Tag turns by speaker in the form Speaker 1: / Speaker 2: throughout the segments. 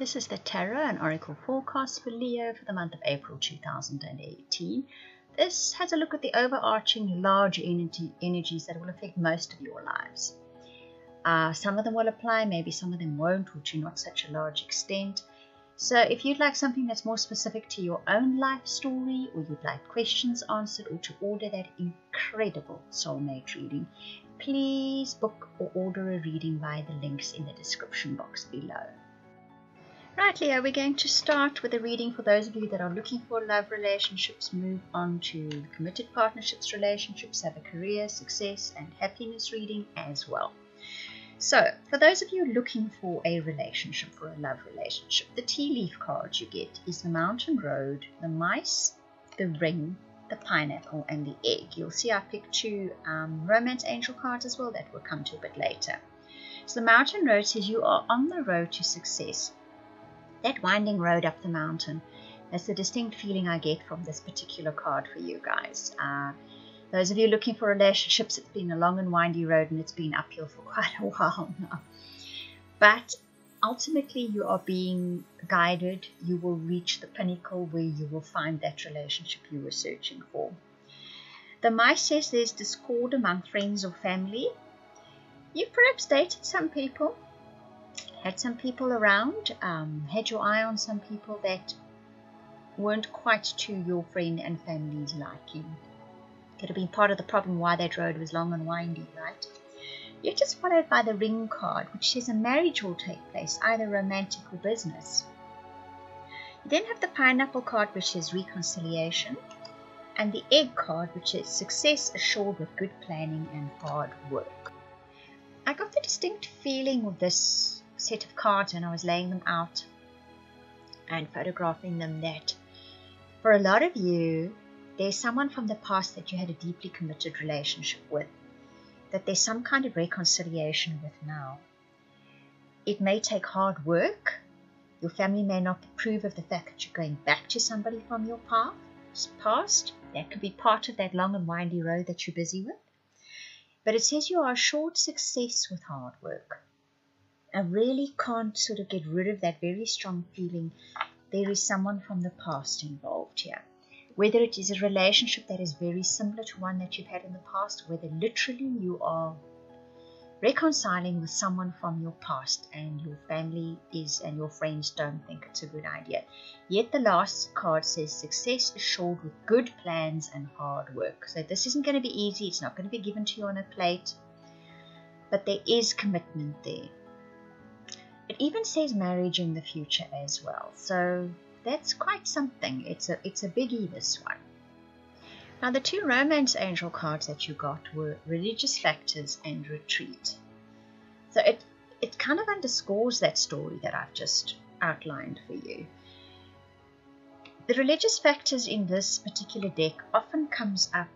Speaker 1: This is the Tarot and Oracle forecast for Leo for the month of April 2018. This has a look at the overarching large energies that will affect most of your lives. Some of them will apply, maybe some of them won't, or to not such a large extent. So if you'd like something that's more specific to your own life story, or you'd like questions answered, or to order that incredible soulmate reading, please book or order a reading via the links in the description box below. Right, Leo, we're going to start with a reading for those of you that are looking for love relationships, move on to committed partnerships, relationships, have a career, success, and happiness reading as well. So, for those of you looking for a relationship, for a love relationship, the tea leaf cards you get is the Mountain Road, the Mice, the Ring, the Pineapple, and the Egg. You'll see I picked two Romance Angel cards as well that we'll come to a bit later. So the Mountain Road says you are on the road to success. That winding road up the mountain, that's the distinct feeling I get from this particular card for you guys. Those of you looking for relationships, it's been a long and windy road and it's been uphill for quite a while now. But ultimately you are being guided. You will reach the pinnacle where you will find that relationship you were searching for. The Mice says there's discord among friends or family. You've perhaps dated some people, had some people around, had your eye on some people that weren't quite to your friend and family's liking. Could have been part of the problem why that road was long and windy, right? You're just followed by the Ring card, which says a marriage will take place, either romantic or business. You then have the Pineapple card, which says reconciliation, and the Egg card, which is success assured with good planning and hard work. I got the distinct feeling with this set of cards when I was laying them out and photographing them that for a lot of you, there's someone from the past that you had a deeply committed relationship with, that there's some kind of reconciliation with now. It may take hard work. Your family may not approve of the fact that you're going back to somebody from your past. That could be part of that long and windy road that you're busy with. But it says you are assured success with hard work. I really can't sort of get rid of that very strong feeling there is someone from the past involved here. Whether it is a relationship that is very similar to one that you've had in the past, whether literally you are reconciling with someone from your past and your family and your friends don't think it's a good idea. Yet the last card says success assured with good plans and hard work. So this isn't going to be easy. It's not going to be given to you on a plate. But there is commitment there. It even says marriage in the future as well. So that's quite something. It's a biggie, this one. Now the two Romance Angel cards that you got were Religious Factors and Retreat. So it kind of underscores that story that I've just outlined for you. The Religious Factors in this particular deck often comes up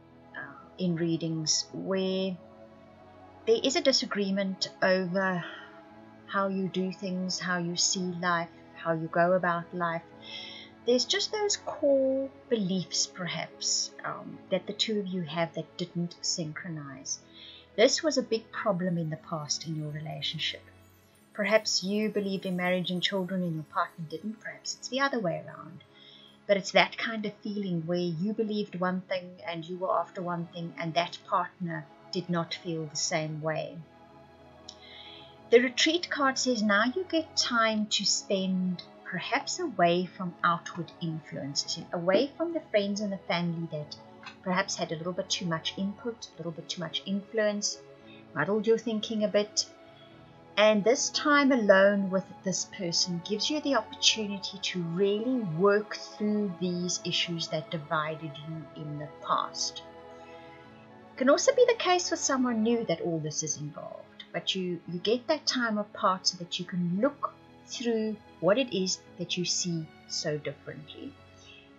Speaker 1: in readings where there is a disagreement over how you do things, how you see life, how you go about life. There's just those core beliefs, perhaps, that the two of you have that didn't synchronize. This was a big problem in the past in your relationship. Perhaps you believed in marriage and children and your partner didn't. Perhaps it's the other way around. But it's that kind of feeling where you believed one thing and you were after one thing and that partner did not feel the same way. The Retreat card says now you get time to spend perhaps away from outward influences, away from the friends and the family that perhaps had a little bit too much input, a little bit too much influence, muddled your thinking a bit. And this time alone with this person gives you the opportunity to really work through these issues that divided you in the past. It can also be the case with someone new that all this is involved. But you get that time apart so that you can look through what it is that you see so differently,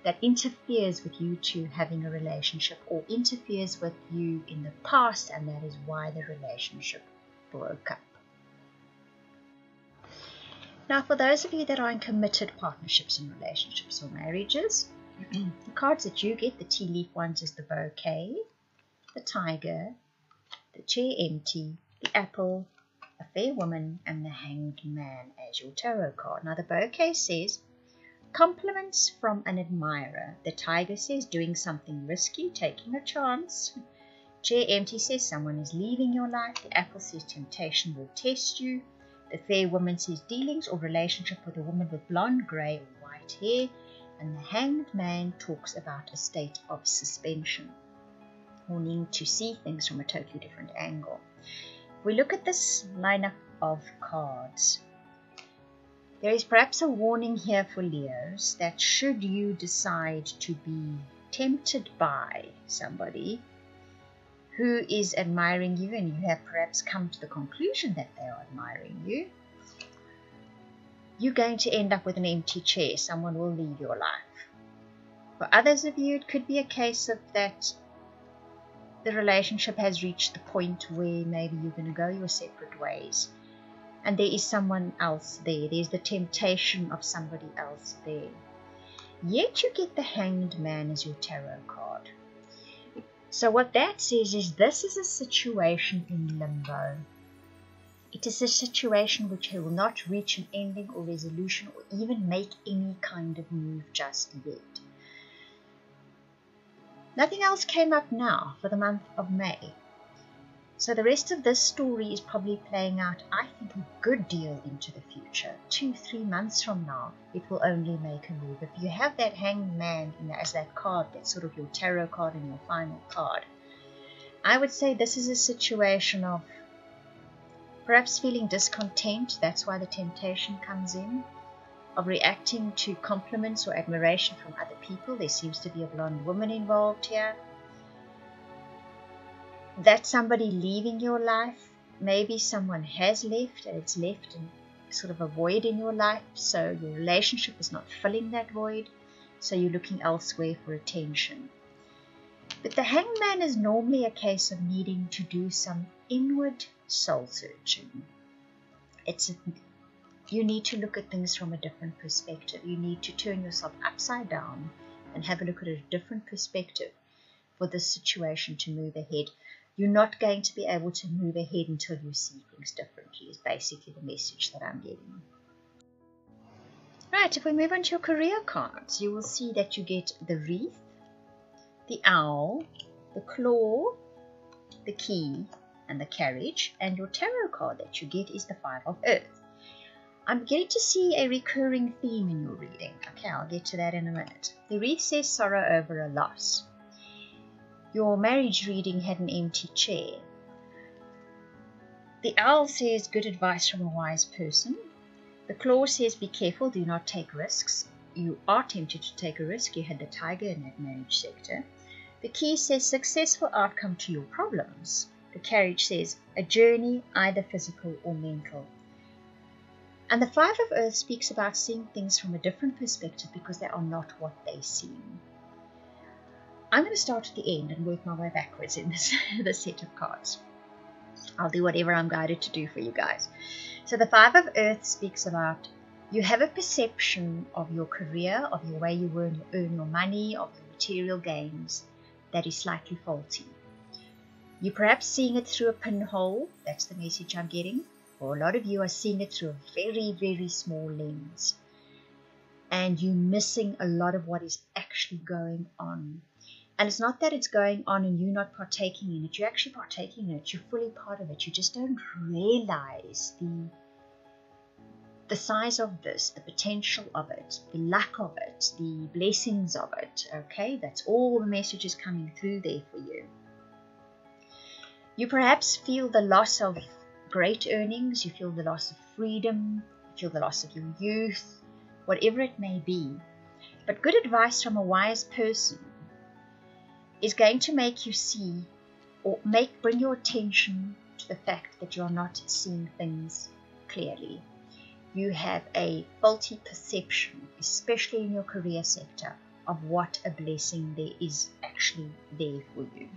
Speaker 1: that interferes with you two having a relationship or interferes with you in the past, and that is why the relationship broke up. Now, for those of you that are in committed partnerships and relationships or marriages, the cards that you get, the tea leaf ones, is the Bouquet, the Tiger, the Chair Empty, the Apple, a Fair Woman and the Hanged Man as your tarot card. Now the bouquet says, compliments from an admirer. The Tiger says, doing something risky, taking a chance. Chair Empty says, someone is leaving your life. The Apple says, temptation will test you. The Fair Woman says, dealings or relationship with a woman with blonde, grey or white hair. And the Hanged Man talks about a state of suspension, or needing to see things from a totally different angle. If we look at this lineup of cards, there is perhaps a warning here for Leos that should you decide to be tempted by somebody who is admiring you, and you have perhaps come to the conclusion that they are admiring you, you're going to end up with an empty chair. Someone will leave your life. For others of you, it could be a case of that the relationship has reached the point where maybe you're going to go your separate ways, and there is someone else there. There's the temptation of somebody else there. Yet you get the Hanged Man as your tarot card. So what that says is this is a situation in limbo. It is a situation which will not reach an ending or resolution or even make any kind of move just yet. Nothing else came up now for the month of May. So the rest of this story is probably playing out, I think, a good deal into the future. 2-3 months from now, it will only make a move. If you have that Hanged Man as that card, that's sort of your tarot card and your final card, I would say this is a situation of perhaps feeling discontent. That's why the temptation comes in. Of reacting to compliments or admiration from other people. There seems to be a blonde woman involved here. That's somebody leaving your life. Maybe someone has left, and it's left in sort of a void in your life. So your relationship is not filling that void. So you're looking elsewhere for attention. But the Hanged Man is normally a case of needing to do some inward soul searching. You need to look at things from a different perspective. You need to turn yourself upside down and have a look at a different perspective for this situation to move ahead. You're not going to be able to move ahead until you see things differently, is basically the message that I'm getting. Right, if we move on to your career cards, you will see that you get the wreath, the owl, the claw, the key, and the carriage. And your tarot card that you get is the Five of Earth. I'm getting to see a recurring theme in your reading. Okay, I'll get to that in a minute. The wreath says sorrow over a loss. Your marriage reading had an empty chair. The owl says good advice from a wise person. The claw says be careful, do not take risks. You are tempted to take a risk. You had the tiger in that marriage sector. The key says successful outcome to your problems. The carriage says a journey, either physical or mental. And the Five of Earth speaks about seeing things from a different perspective because they are not what they seem. I'm going to start at the end and work my way backwards in this set of cards. I'll do whatever I'm guided to do for you guys. So the Five of Earth speaks about you have a perception of your career, of your way you earn your money, of your material gains that is slightly faulty. You're perhaps seeing it through a pinhole. That's the message I'm getting. Or a lot of you are seeing it through a very, very small lens. And you're missing a lot of what is actually going on. And it's not that it's going on and you're not partaking in it. You're actually partaking in it. You're fully part of it. You just don't realize the size of this, the potential of it, the lack of it, the blessings of it. Okay, that's all the messages coming through there for you. You perhaps feel the loss of great earnings. You feel the loss of freedom. You feel the loss of your youth, whatever it may be. But good advice from a wise person is going to make you see or bring your attention to the fact that you're not seeing things clearly. You have a faulty perception, especially in your career sector, of what a blessing there is actually there for you.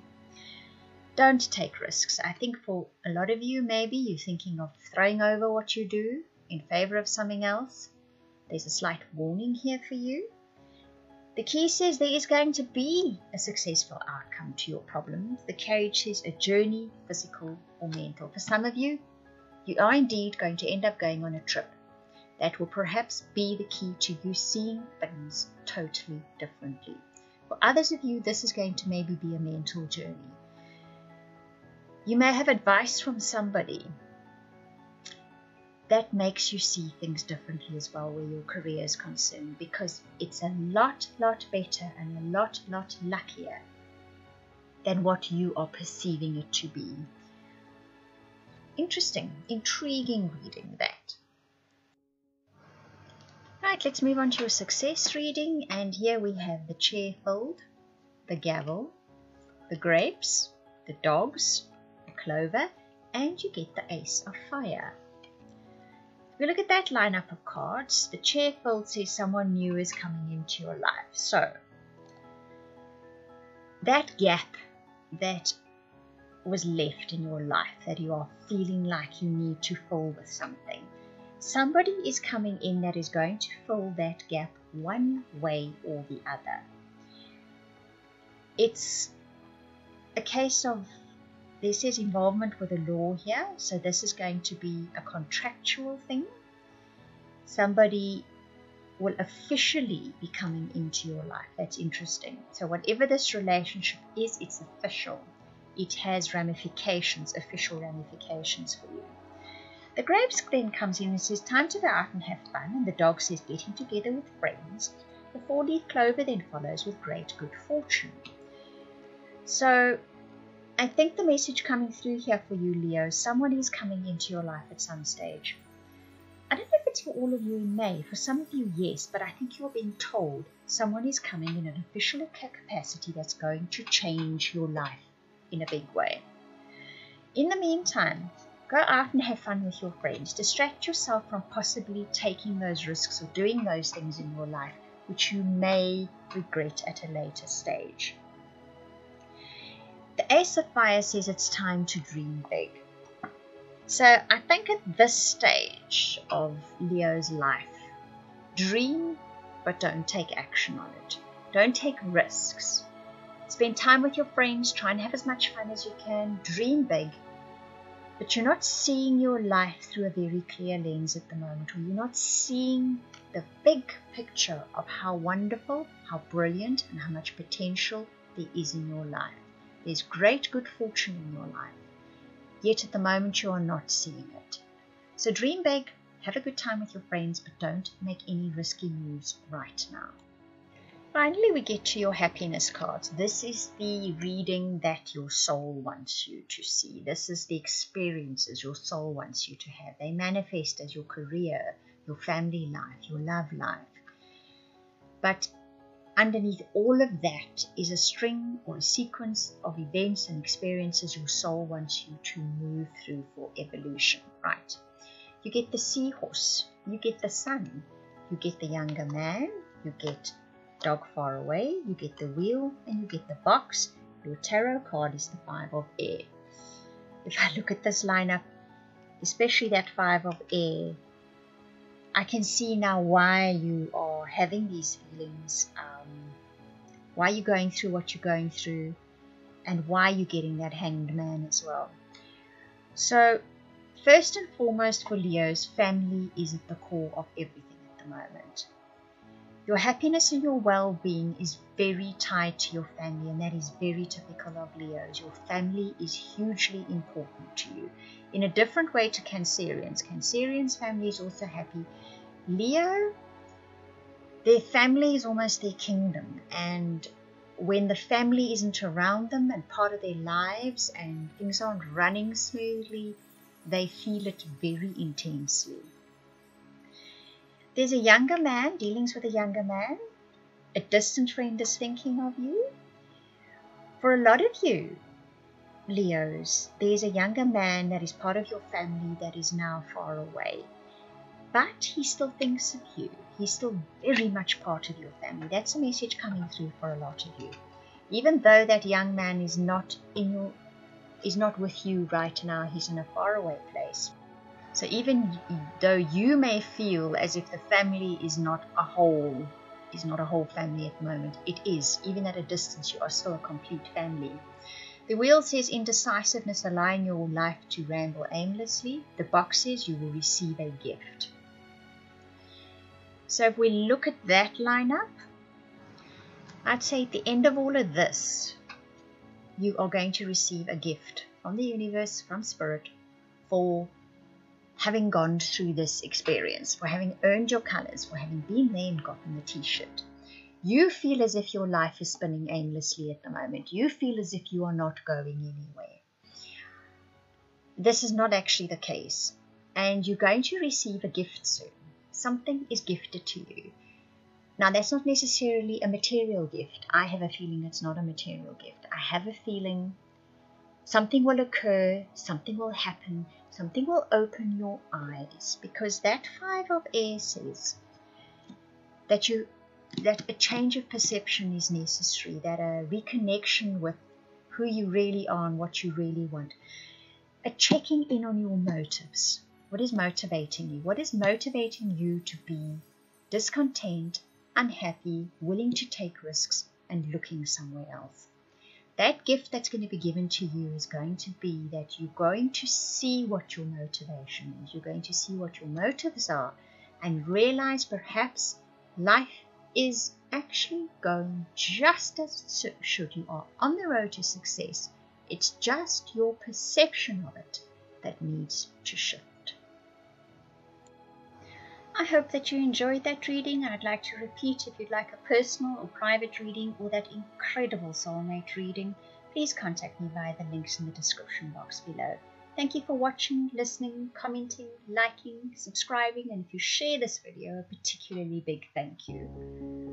Speaker 1: Don't take risks. I think for a lot of you, maybe you're thinking of throwing over what you do in favor of something else. There's a slight warning here for you. The key says there is going to be a successful outcome to your problems. The carriage says a journey, physical or mental. For some of you, You are indeed going to end up going on a trip that will perhaps be the key to you seeing things totally differently. For others of you, this is going to maybe be a mental journey. You may have advice from somebody that makes you see things differently as well where your career is concerned, because it's a lot better and a lot luckier than what you are perceiving it to be. Interesting, intriguing reading, that. Right, let's move on to your success reading, and here we have the chair fold, the gavel, the grapes, the dogs, the clover, and you get the ace of fire. If we look at that lineup of cards, the chair fold says someone new is coming into your life. So, that gap that was left in your life, that you are feeling like you need to fill with something, somebody is coming in that is going to fill that gap one way or the other. It's a case of, this is involvement with the law here, so this is going to be a contractual thing. Somebody will officially be coming into your life. That's interesting. So whatever this relationship is, it's official. It has ramifications, official ramifications for you. The grapes then comes in and says, time to go out and have fun. And the dog says, getting together with friends. The four-leaf clover then follows with great good fortune. So I think the message coming through here for you, Leo, someone is coming into your life at some stage. I don't know if it's for all of you in May. For some of you, yes, but I think you're being told someone is coming in an official capacity that's going to change your life in a big way. In the meantime, go out and have fun with your friends. Distract yourself from possibly taking those risks or doing those things in your life which you may regret at a later stage. The Ace of Fire says it's time to dream big. So I think at this stage of Leo's life, dream, but don't take action on it. Don't take risks. Spend time with your friends, try and have as much fun as you can, dream big, but you're not seeing your life through a very clear lens at the moment, or you're not seeing the big picture of how wonderful, how brilliant, and how much potential there is in your life. There's great good fortune in your life, yet at the moment you are not seeing it. So dream big, have a good time with your friends, but don't make any risky moves right now. Finally, we get to your happiness cards. This is the reading that your soul wants you to see. This is the experiences your soul wants you to have. They manifest as your career, your family life, your love life. But underneath all of that is a string or a sequence of events and experiences your soul wants you to move through for evolution, right? You get the seahorse, you get the sun, you get the younger man, you get dog far away, you get the wheel, and you get the box. Your tarot card is the 5 of air. If I look at this lineup, especially that 5 of air, I can see now why you are having these feelings, why you're going through what you're going through, and why you're getting that hanged man as well. So, first and foremost for Leos, family is at the core of everything at the moment. Your happiness and your well-being is very tied to your family, and that is very typical of Leos. Your family is hugely important to you. In a different way to Cancerians. Cancerians' family is also happy. Leo, their family is almost their kingdom, and when the family isn't around them and part of their lives and things aren't running smoothly, they feel it very intensely. There's a younger man, dealings with a younger man. A distant friend is thinking of you. For a lot of you, Leos, there's a younger man that is part of your family that is now far away. But he still thinks of you. He's still very much part of your family. That's a message coming through for a lot of you. Even though that young man is not with you right now, he's in a faraway place. So even though you may feel as if the family is not a whole family at the moment, it is. Even at a distance, you are still a complete family. The wheel says indecisiveness, allowing your life to ramble aimlessly. The box says you will receive a gift. So if we look at that lineup, I'd say at the end of all of this, you are going to receive a gift from the universe, from Spirit, for having gone through this experience, for having earned your colors, for having been there and gotten the t-shirt. You feel as if your life is spinning aimlessly at the moment. You feel as if you are not going anywhere. This is not actually the case. And you're going to receive a gift soon. Something is gifted to you. Now, that's not necessarily a material gift. I have a feeling it's not a material gift. I have a feeling something will occur, something will happen, something will open your eyes. Because that 5 of air says that a change of perception is necessary, that a reconnection with who you really are and what you really want. A checking in on your motives. What is motivating you? What is motivating you to be discontent, unhappy, willing to take risks, and looking somewhere else? That gift that's going to be given to you is going to be that you're going to see what your motivation is. You're going to see what your motives are and realize perhaps life is actually going just as it should. You are on the road to success. It's just your perception of it that needs to shift. I hope that you enjoyed that reading. I'd like to repeat, if you'd like a personal or private reading or that incredible soulmate reading, please contact me via the links in the description box below. Thank you for watching, listening, commenting, liking, subscribing, and if you share this video, a particularly big thank you.